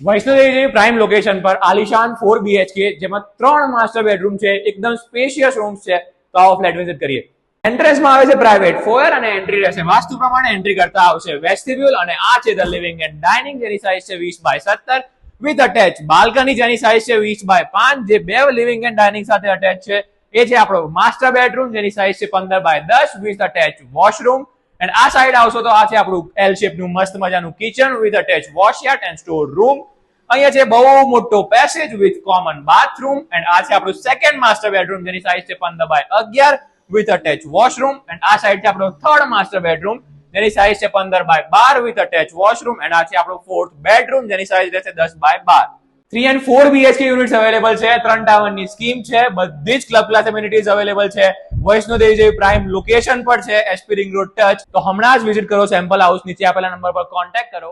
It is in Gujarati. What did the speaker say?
વૈષ્ણોદેવી જેવી પ્રાઇમ લોકેશન પર આલિશાન 4 BHK જેમાં 3 માસ્ટર બેડરૂમ છે, એકદમ સ્પેશિયસ રૂમ્સ છે. તો આવો ફ્લેટ વિઝિટ કરીએ. એન્ટ્રન્સમાં આવે છે પ્રાઇવેટ ફોયર અને એન્ટ્રી રહેશે વાસ્તુ પ્રમાણે એન્ટ્રી કરતા આવશે વેસ્ટિબ્યુલ અને આ છે ધ લિવિંગ એન્ડ ડાઇનિંગ જેની સાઇઝ છે 20x17 વિથ અટેચ બાલ્કની જેની સાઇઝ છે 20x5 જે બે લિવિંગ એન્ડ ડાઇનિંગ સાથે અટેચ છે. એ છે આપણો માસ્ટર બેડરૂમ જેની સાઇઝ છે 15x10 with attach washroom. And આ સાઈડ આવશો તો આ છે આપણું એલ શેપનું મસ્ત મજાનું kitchen with attach wash yard and store room. અહીંયા છે બહુ મોટો passage with common bathroom. And આ છે આપણું સેકન્ડ માસ્ટર બેડરૂમ જેની સાઇઝ છે 15x11 with attach washroom. And આ સાઈડ છે આપણો થર્ડ માસ્ટર બેડરૂમ જેની સાઇઝ છે 15x12 with attach washroom. And આ છે આપણો ફોર્થ બેડરૂમ જેની સાઇઝ રહેશે 10x12. 3 and 4 BHK units available છે. 3 ટાવરની સ્કીમ છે. બધી જ ક્લબ ક્લાસ એમિનિટીઝ અવેલેબલ છે. વૈષ્ણોદેવી જેવી પ્રાઇમ લોકેશન પર છે, એસપી રિંગ રોડ ટચ. તો હમણાં જ વિઝિટ કરો સેમ્પલ હાઉસ. નીચે આપેલા નંબર પર કોન્ટેક્ટ કરો.